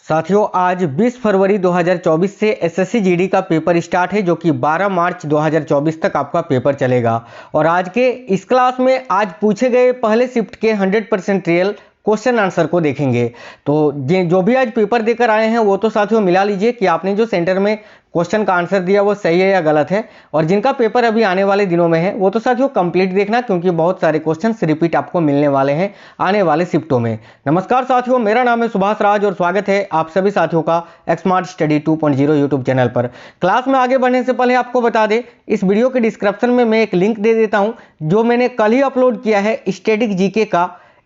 साथियों, आज 20 फरवरी 2024 से एसएससी जीडी का पेपर स्टार्ट है, जो कि 12 मार्च 2024 तक आपका पेपर चलेगा। और आज के इस क्लास में आज पूछे गए पहले शिफ्ट के 100% रियल क्वेश्चन आंसर को देखेंगे। तो जो भी आज पेपर देकर आए हैं वो तो साथियों मिला लीजिए कि आपने जो सेंटर में क्वेश्चन का आंसर दिया वो सही है या गलत है। और जिनका पेपर अभी आने वाले दिनों में है वो तो साथियों कंप्लीट देखना, क्योंकि बहुत सारे क्वेश्चंस रिपीट आपको मिलने वाले हैं आने वाले शिफ्टों में। नमस्कार साथियों, मेरा नाम है सुभाष राज और स्वागत है आप सभी साथियों का एक्समार्ट स्टडी 2.0 यूट्यूब चैनल पर। क्लास में आगे बढ़ने से पहले आपको बता दें, इस वीडियो के डिस्क्रिप्शन में मैं एक लिंक दे देता हूं जो मैंने कल ही अपलोड किया है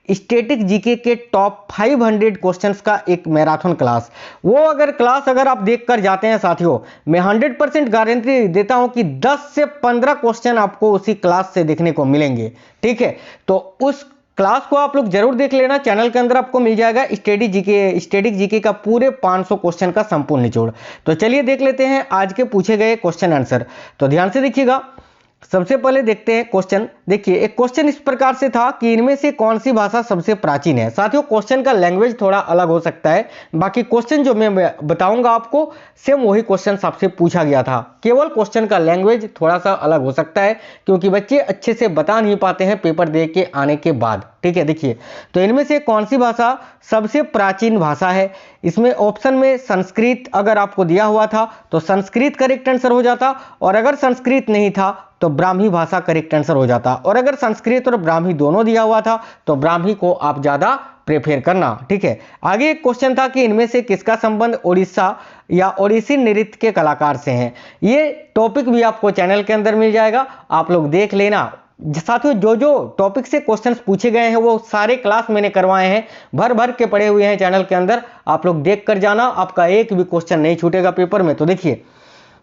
स्टैटिक जीके के टॉप 500 क्वेश्चंस का एक मैराथन क्लास। वो अगर आप देख कर जाते हैं साथियों, मैं 100% गारंटी देता हूं कि 10 से 15 क्वेश्चन आपको उसी क्लास से देखने को मिलेंगे। ठीक है, तो उस क्लास को आप लोग जरूर देख लेना। चैनल के अंदर आपको मिल जाएगा स्टैटिक जीके का पूरे 500 क्वेश्चन का संपूर्ण निचोड़। तो चलिए देख लेते हैं आज के पूछे गए क्वेश्चन आंसर। तो ध्यान से देखिएगा। सबसे पहले देखते हैं क्वेश्चन। देखिए, एक क्वेश्चन इस प्रकार से था कि इनमें से कौन सी भाषा सबसे प्राचीन है। साथियों, क्वेश्चन का लैंग्वेज थोड़ा अलग हो सकता है, बाकी क्वेश्चन जो मैं बताऊंगा आपको सेम वही क्वेश्चन आपसे पूछा गया था। केवल क्वेश्चन का लैंग्वेज थोड़ा सा अलग हो सकता है, क्योंकि बच्चे अच्छे से बता नहीं पाते हैं पेपर दे के आने के बाद। ठीक है, देखिए, तो इनमें से कौन सी भाषा सबसे प्राचीन भाषा है। इसमें ऑप्शन में संस्कृत अगर आपको दिया हुआ था तो संस्कृत करेक्ट आंसर हो जाता, और अगर संस्कृत नहीं था तो ब्राह्मी भाषा करेक्ट आंसर हो जाता, और अगर संस्कृत और ब्राह्मी दोनों दिया हुआ था तो ब्राह्मी को आप ज्यादा प्रेफर करना। ठीक है, आगे एक क्वेश्चन था कि इनमें से किसका संबंध उड़ीसा या ओडिसी नृत्य के कलाकार से है। ये टॉपिक भी आपको चैनल के अंदर मिल जाएगा, आप लोग देख लेना। साथियों, जो टॉपिक से क्वेश्चंस पूछे गए हैं वो सारे क्लास मैंने करवाए हैं, भर भर के पड़े हुए हैं चैनल के अंदर, आप लोग देख कर जाना, आपका एक भी क्वेश्चन नहीं छूटेगा पेपर में। तो देखिए,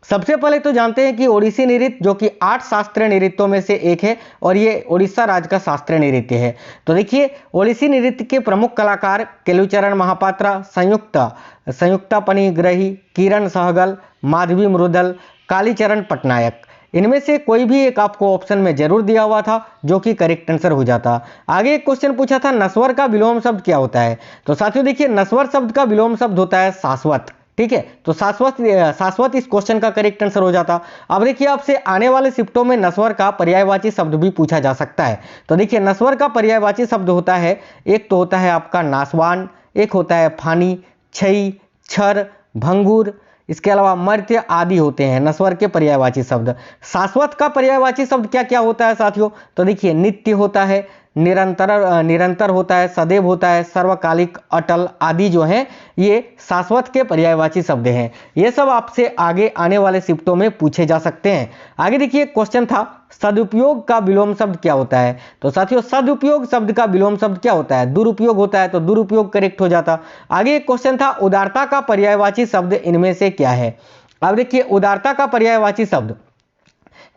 सबसे पहले तो जानते हैं कि ओडिसी नृत्य जो कि 8 शास्त्रीय नृत्यों में से एक है और ये उड़ीसा राज्य का शास्त्रीय नृत्य है। तो देखिए, ओडिसी नृत्य के प्रमुख कलाकार केलुचरण महापात्रा, संयुक्ता पनिग्रही, किरण सहगल, माधवी मृदल, कालीचरण पटनायक। इनमें से कोई भी एक आपको ऑप्शन में जरूर दिया हुआ था, जो कि करेक्ट आंसर हो जाता। आगे एक क्वेश्चन पूछा था नस्वर का विलोम शब्द क्या होता है। तो साथियों देखिए, नस्वर शब्द का विलोम शब्द होता है शाश्वत। ठीक है, तो शाश्वत इस क्वेश्चन का करेक्ट आंसर हो जाता। अब देखिए, आपसे आने वाले शिफ्टों में नस्वर का पर्यायवाची शब्द भी पूछा जा सकता है। तो देखिए, नस्वर का पर्यायवाची शब्द होता है, एक तो होता है आपका नासवान, एक होता है फानी, छई, छर, भंगुर, इसके अलावा मर्त्य आदि होते हैं नस्वर के पर्यायवाची शब्द। शाश्वत का पर्यायवाची शब्द क्या क्या होता है साथियों। तो देखिए, नित्य होता है, निरंतर होता है, सदैव होता है, सर्वकालिक, अटल आदि जो हैं ये शाश्वत के पर्यायवाची शब्द हैं। ये सब आपसे आगे आने वाले शिफ्टों में पूछे जा सकते हैं। आगे देखिए, क्वेश्चन था सदुपयोग का विलोम शब्द क्या होता है। तो साथियों, सदुपयोग शब्द का विलोम शब्द क्या होता है, दुरुपयोग होता है, तो दुरुपयोग करेक्ट हो जाता। आगे एक क्वेश्चन था उदारता का पर्यायवाची शब्द इनमें से क्या है। अब देखिए, उदारता का पर्यायवाची शब्द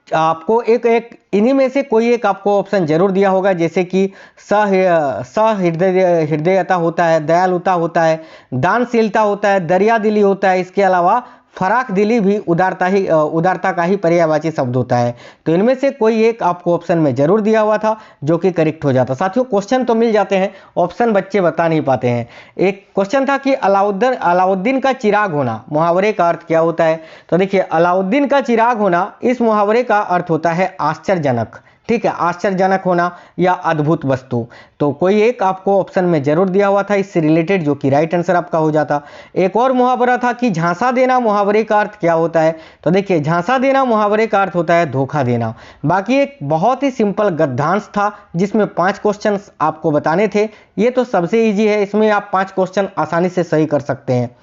आपको एक इन्हीं में से कोई एक आपको ऑप्शन जरूर दिया होगा, जैसे कि हृदयता होता है, दयालुता होता है, दानशीलता होता है, दरियादिली होता है, इसके अलावा फराक दिली भी उदारता का ही पर्यायवाची शब्द होता है। तो इनमें से कोई एक आपको ऑप्शन में जरूर दिया हुआ था, जो कि करेक्ट हो जाता। साथियों, क्वेश्चन तो मिल जाते हैं, ऑप्शन बच्चे बता नहीं पाते हैं। एक क्वेश्चन था कि अलाउद्दीन का चिराग होना, मुहावरे का अर्थ क्या होता है। तो देखिए, अलाउद्दीन का चिराग होना, इस मुहावरे का अर्थ होता है आश्चर्यजनक। ठीक है, आश्चर्यजनक होना या अद्भुत वस्तु। तो कोई एक आपको ऑप्शन में जरूर दिया हुआ था इससे रिलेटेड, जो कि राइट आंसर आपका हो जाता। एक और मुहावरा था कि झांसा देना मुहावरे का अर्थ क्या होता है। तो देखिए, झांसा देना मुहावरे का अर्थ होता है धोखा देना। बाकी एक बहुत ही सिंपल गद्यांश था जिसमें 5 क्वेश्चन आपको बताने थे। ये तो सबसे ईजी है, इसमें आप 5 क्वेश्चन आसानी से सही कर सकते हैं।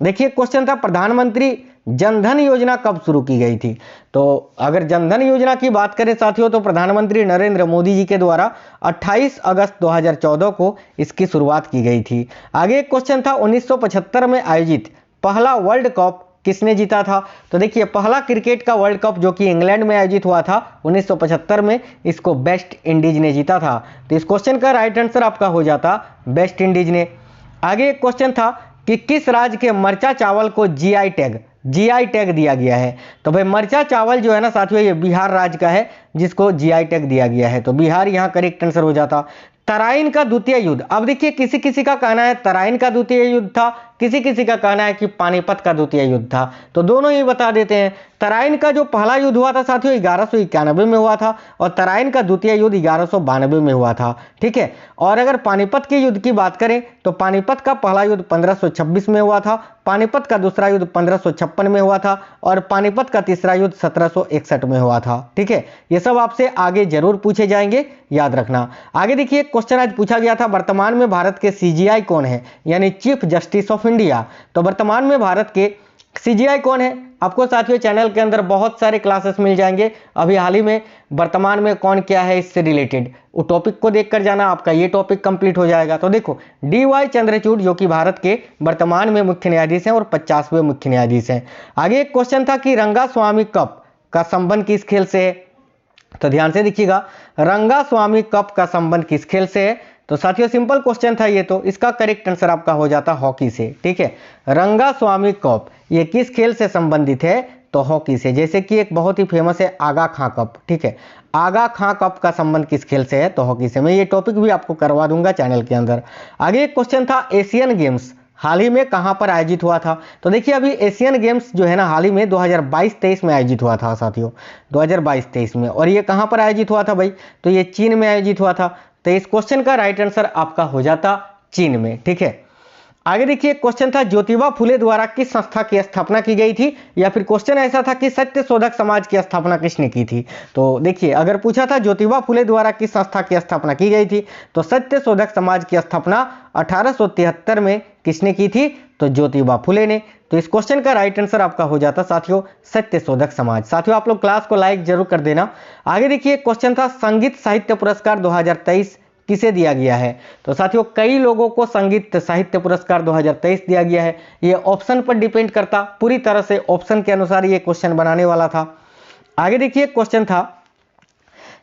देखिए, क्वेश्चन था प्रधानमंत्री जनधन योजना कब शुरू की गई थी। तो अगर जनधन योजना की बात करें साथियों, तो प्रधानमंत्री नरेंद्र मोदी जी के द्वारा 28 अगस्त 2014 को इसकी शुरुआत की गई थी। आगे एक क्वेश्चन था 1975 में आयोजित पहला वर्ल्ड कप किसने जीता था। तो देखिए, पहला क्रिकेट का वर्ल्ड कप जो कि इंग्लैंड में आयोजित हुआ था 1975 में, इसको वेस्ट इंडीज ने जीता था। तो इस क्वेश्चन का राइट आंसर आपका हो जाता वेस्ट इंडीज ने। आगे एक क्वेश्चन था कि किस राज्य के मरचा चावल को जीआई टैग दिया गया है। तो भाई, मरचा चावल जो है ना साथियों, ये बिहार राज्य का है जिसको जीआई टैग दिया गया है। तो बिहार यहाँ करेक्ट आंसर हो जाता। तराइन का द्वितीय युद्ध। अब देखिए किसी किसी का कहना है तराइन का द्वितीय युद्ध था, किसी किसी का कहना है कि पानीपत का द्वितीय युद्ध था, तो दोनों ही बता देते हैं। तराइन का जो पहला युद्ध हुआ था साथियों 1191 में हुआ था, और तराइन का द्वितीय युद्ध 1192 में हुआ था, ठीक है। और अगर पानीपत के युद्ध की बात करें तो पानीपत का पहला युद्ध 1526 में हुआ था, पानीपत का दूसरा युद्ध 1556 में हुआ था, और पानीपत का तीसरा युद्ध 1761 में हुआ था, ठीक है। ये सब आपसे आगे जरूर पूछे जाएंगे, याद रखना। आगे देखिए क्वेश्चन आज पूछा गया था, वर्तमान में भारत के सीजीआई कौन है, यानी चीफ जस्टिस ऑफ इंडिया। तो वर्तमान में भारत के सीजीआई कौन है? आपको साथियों चैनल के अंदर बहुत सारे क्लासेस मिल जाएंगे, अभी हाल ही में वर्तमान में कौन क्या है इससे रिलेटेड, वो टॉपिक को देखकर जाना, आपका ये टॉपिक कंप्लीट हो जाएगा। तो देखो डीवाई चंद्रचूड़ जो कि भारत के वर्तमान में मुख्य न्यायाधीश हैं और 50वें मुख्य न्यायाधीश हैं। आगे एक क्वेश्चन था कि रंगास्वामी कप का संबंध किस खेल से है? तो ध्यान से देखिएगा, रंगास्वामी कप का संबंध किस खेल से है? तो साथियों सिंपल क्वेश्चन था ये, तो इसका करेक्ट आंसर आपका हो जाता हॉकी से, ठीक है। रंगास्वामी कप ये किस खेल से संबंधित है? तो हॉकी से। जैसे कि एक बहुत ही फेमस है आगा खां कप, ठीक है। आगा खां कप का संबंध किस खेल से है? तो हॉकी से। मैं ये टॉपिक भी आपको करवा दूंगा चैनल के अंदर। आगे एक क्वेश्चन था एशियन गेम्स हाल ही में कहां पर आयोजित हुआ था? तो देखिए अभी एशियन गेम्स जो है ना हाल ही में 2022-23 में आयोजित हुआ था साथियों, 2022-23 में। और ये कहां पर आयोजित हुआ था भाई? तो ये चीन में आयोजित हुआ था। तो इस क्वेश्चन का राइट आंसर आपका हो जाता चीन में, ठीक है। आगे देखिए क्वेश्चन था ज्योतिबा फुले द्वारा किस संस्था की स्थापना की गई थी, या फिर क्वेश्चन ऐसा था कि सत्य शोधक समाज की स्थापना किसने की थी? तो देखिए अगर पूछा था ज्योतिबा फुले द्वारा किस संस्था की स्थापना की गई थी, तो सत्य शोधक समाज की स्थापना 1873 में किसने की थी? तो ज्योतिबा फुले ने। तो इस क्वेश्चन का राइट आंसर आपका हो जाता साथियों सत्य शोधक समाज। साथियों आप लोग क्लास को लाइक जरूर कर देना। आगे देखिए क्वेश्चन था संगीत साहित्य पुरस्कार 2023 किसे दिया गया है? तो साथियों कई लोगों को संगीत साहित्य पुरस्कार 2023 दिया गया है, ये ऑप्शन पर डिपेंड करता, पूरी तरह से ऑप्शन के अनुसार ये क्वेश्चन बनाने वाला था। आगे देखिए क्वेश्चन था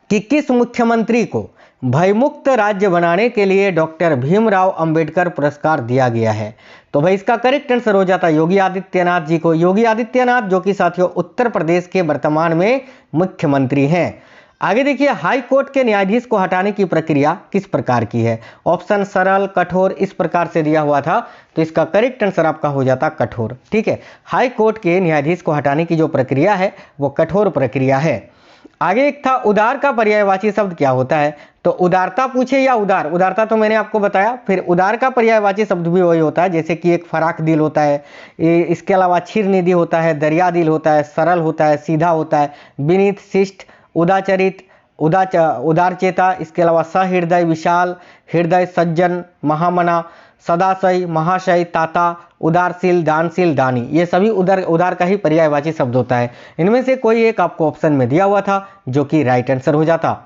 कि किस मुख्यमंत्री को भयमुक्त राज्य बनाने के लिए डॉक्टर भीमराव अंबेडकर पुरस्कार दिया गया है? तो भाई इसका करेक्ट आंसर हो जाता योगी आदित्यनाथ जी को। योगी आदित्यनाथ जो कि साथियों उत्तर प्रदेश के वर्तमान में मुख्यमंत्री हैं। आगे देखिए हाई कोर्ट के न्यायाधीश को हटाने की प्रक्रिया किस प्रकार की है? ऑप्शन सरल, कठोर, इस प्रकार से दिया हुआ था, तो इसका करेक्ट आंसर आपका हो जाता कठोर, ठीक है। हाई कोर्ट के न्यायाधीश को हटाने की जो प्रक्रिया है वो कठोर प्रक्रिया है। आगे एक था उदार का पर्यायवाची शब्द क्या होता है? तो उदारता पूछे या उदार, उदारता तो मैंने आपको बताया, फिर उदार का पर्यायवाची शब्द भी वही होता है, जैसे कि एक फराक दिल होता है, इसके अलावा क्षीर निधि होता है, दरिया दिल होता है, सरल होता है, सीधा होता है, विनीत, शिष्ट, उदाचरित, उदारचेता, इसके अलावा सहृदय, विशाल हृदय, सज्जन, महामना, सदाशय, महाशय, ताता, उदारशील, दानशील, दानी, ये सभी उदार का ही पर्यायवाची शब्द होता है। इनमें से कोई एक आपको ऑप्शन में दिया हुआ था जो कि राइट आंसर हो जाता।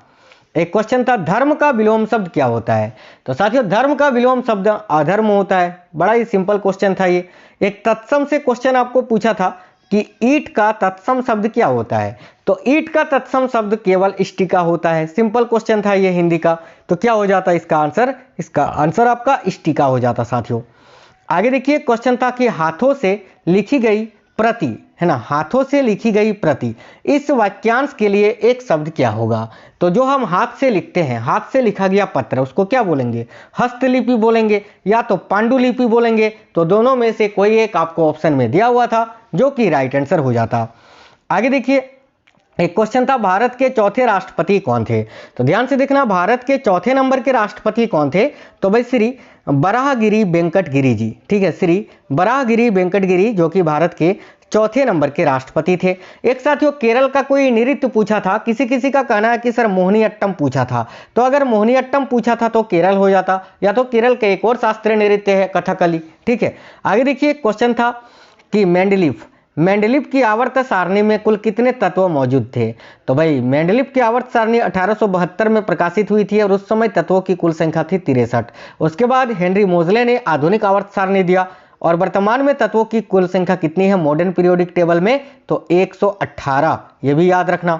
एक क्वेश्चन था धर्म का विलोम शब्द क्या होता है? तो साथियों धर्म का विलोम शब्द अधर्म होता है। बड़ा ही सिंपल क्वेश्चन था ये। एक तत्सम से क्वेश्चन आपको पूछा था कि ईट का तत्सम शब्द क्या होता है? तो ईट का तत्सम शब्द केवल इष्टिका होता है। सिंपल क्वेश्चन था ये हिंदी का, तो क्या हो जाता इसका आंसर? इसका आंसर आपका इष्टिका हो जाता साथियों। आगे देखिए क्वेश्चन था कि हाथों से लिखी गई प्रति, है ना, हाथों से लिखी गई प्रति, इस वाक्यांश के लिए एक शब्द क्या होगा? तो जो हम हाथ से लिखते हैं, हाथ से लिखा गया पत्र, उसको क्या बोलेंगे? हस्तलिपि बोलेंगे या तो पांडुलिपि बोलेंगे। तो दोनों में से कोई एक आपको ऑप्शन में दिया हुआ था जो कि राइट आंसर हो जाता। आगे देखिए एक क्वेश्चन था भारत के चौथे राष्ट्रपति कौन थे? तो ध्यान से देखना भारत के चौथे नंबर के राष्ट्रपति कौन थे? तो भाई श्री वराहगिरी वेंकटगिरी जी, ठीक है, श्री वराहगिरी वेंकटगिरी जो कि भारत के चौथे नंबर के राष्ट्रपति थे। एक साथियों केरल का कोई नृत्य पूछा था, किसी किसी का कहना है कि सर मोहिनीअट्टम पूछा था। तो अगर मोहिनीअट्टम पूछा था तो केरल हो जाता, या तो केरल का एक और शास्त्रीय नृत्य है कथकली, ठीक है। आगे देखिए क्वेश्चन था कि मेंडलीफ की आवर्त सारणी में कुल कितने तत्व मौजूद थे? तो भाई मेंडलीफ की आवर्त सारणी 1872 में प्रकाशित हुई थी और उस समय तत्वों की कुल संख्या थी 63। उसके बाद हेनरी मोजले ने आधुनिक आवर्त सारणी दिया और वर्तमान में तत्वों की कुल संख्या कितनी है मॉडर्न पीरियोडिक टेबल में? तो 118, ये भी याद रखना।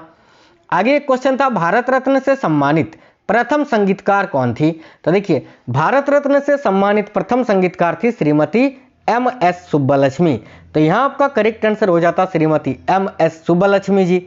आगे एक क्वेश्चन था भारत रत्न से सम्मानित प्रथम संगीतकार कौन थी? तो देखिए भारत रत्न से सम्मानित प्रथम संगीतकार थी श्रीमती MS सुब्बालक्ष्मी। तो यहां आपका करेक्ट आंसर हो जाता श्रीमती MS सुब्बालक्ष्मी जी।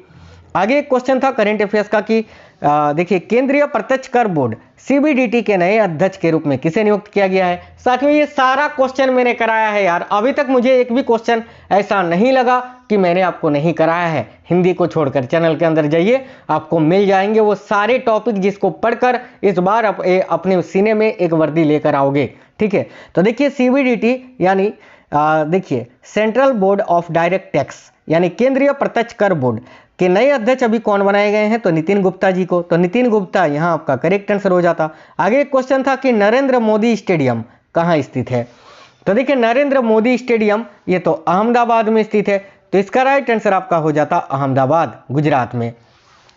आगे एक क्वेश्चन था करेंट अफेयर्स का कि देखिए, केंद्रीय प्रत्यक्ष कर बोर्ड सीबीडीटी के नए अध्यक्ष के रूप में किसे नियुक्त किया गया है। साथियों, ये सारा क्वेश्चन मैंने कराया है यार, अभी तक मुझे एक भी क्वेश्चन ऐसा नहीं लगा कि मैंने आपको नहीं कराया है। हिंदी को छोड़कर चैनल के अंदर जाइए, आपको मिल जाएंगे वो सारे टॉपिक जिसको पढ़कर इस बार अपने सीने में एक वर्दी लेकर आओगे। ठीक है, तो देखिए सीबीडीटी यानी देखिए central board of direct tax यानी केंद्रीय प्रत्यक्ष कर बोर्ड के नए अध्यक्ष अभी कौन बनाए गए हैं, तो नितिन गुप्ता जी को। तो नितिन गुप्ता यहाँ आपका करेक्ट आंसर हो जाता। आगे एक क्वेश्चन था कि नरेंद्र मोदी स्टेडियम कहाँ स्थित है। तो देखिए नरेंद्र मोदी स्टेडियम ये तो अहमदाबाद में स्थित है, तो इसका राइट आंसर आपका हो जाता अहमदाबाद, गुजरात में।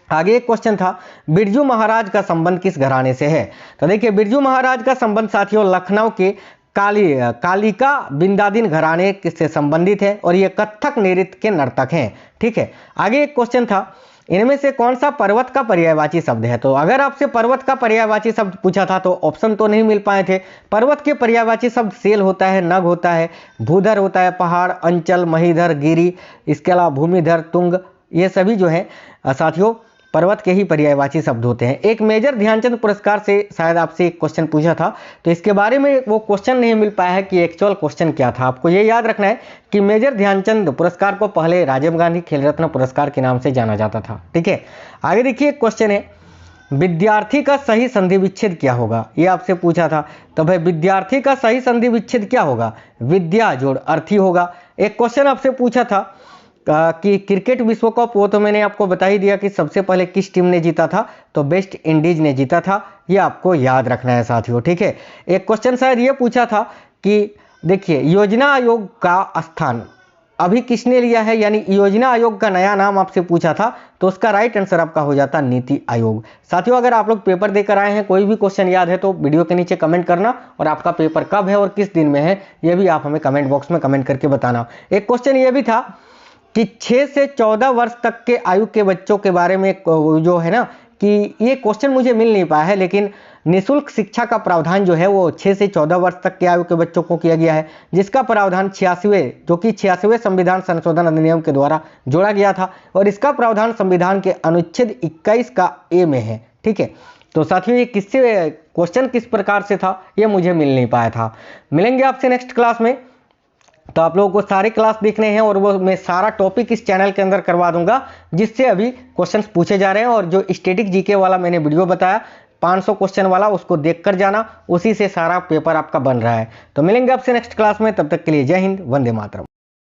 आगे एक क्वेश्चन था बिरजू महाराज का संबंध किस घराने से है। तो देखिए बिरजू महाराज का संबंध साथियों लखनऊ के कालिका बिंदादिन घराने से संबंधित है और ये कथक नृत्य के नर्तक हैं। ठीक है, आगे एक क्वेश्चन था इनमें से कौन सा पर्वत का पर्यायवाची शब्द है। तो अगर आपसे पर्वत का पर्यायवाची शब्द पूछा था तो ऑप्शन तो नहीं मिल पाए थे। पर्वत के पर्यायवाची शब्द सेल होता है, नग होता है, भूधर होता है, पहाड़, अंचल, महीधर, गिरी, इसके अलावा भूमिधर, तुंग, ये सभी जो है साथियों पर्वत के ही पर्यायवाची शब्द होते हैं। एक मेजर ध्यानचंद पुरस्कार से शायद आपसे एक क्वेश्चन पूछा था, तो इसके बारे में वो क्वेश्चन नहीं मिल पाया है कि एक्चुअल क्वेश्चन क्या था। आपको ये याद रखना है कि मेजर ध्यानचंद पुरस्कार को पहले राजीव गांधी खेल रत्न पुरस्कार के नाम से जाना जाता था। ठीक है, आगे देखिए एक क्वेश्चन है विद्यार्थी का सही संधि विच्छेद क्या होगा, ये आपसे पूछा था। तो भाई विद्यार्थी का सही संधि विच्छेद क्या होगा, विद्या जोड़ अर्थी होगा। एक क्वेश्चन आपसे पूछा था कि क्रिकेट विश्व कप, वो तो मैंने आपको बता ही दिया कि सबसे पहले किस टीम ने जीता था, तो वेस्ट इंडीज ने जीता था, ये आपको याद रखना है साथियों। ठीक है, एक क्वेश्चन शायद ये पूछा था कि देखिए योजना आयोग का स्थान अभी किसने लिया है, यानी योजना आयोग का नया नाम आपसे पूछा था, तो उसका राइट आंसर आपका हो जाता नीति आयोग। साथियों, अगर आप लोग पेपर देकर आए हैं, कोई भी क्वेश्चन याद है तो वीडियो के नीचे कमेंट करना, और आपका पेपर कब है और किस दिन में है ये भी आप हमें कमेंट बॉक्स में कमेंट करके बताना। एक क्वेश्चन ये भी था कि 6 से 14 वर्ष तक के आयु के बच्चों के बारे में जो है ना, कि ये क्वेश्चन मुझे मिल नहीं पाया है, लेकिन निःशुल्क शिक्षा का प्रावधान जो है वो 6 से 14 वर्ष तक के आयु के बच्चों को किया गया है, जिसका प्रावधान 86वें संविधान संशोधन अधिनियम के द्वारा जोड़ा गया था, और इसका प्रावधान संविधान के अनुच्छेद 21 का ए में है। ठीक है, तो साथियों ये किससे क्वेश्चन किस प्रकार से था ये मुझे मिल नहीं पाया था। मिलेंगे आपसे नेक्स्ट क्लास में, तो आप लोगों को सारे क्लास देखने हैं और वो मैं सारा टॉपिक इस चैनल के अंदर करवा दूंगा, जिससे अभी क्वेश्चंस पूछे जा रहे हैं। और जो स्टैटिक जीके वाला मैंने वीडियो बताया 500 क्वेश्चन वाला, उसको देखकर जाना, उसी से सारा पेपर आपका बन रहा है। तो मिलेंगे आपसे नेक्स्ट क्लास में, तब तक के लिए जय हिंद, वंदे मातरम।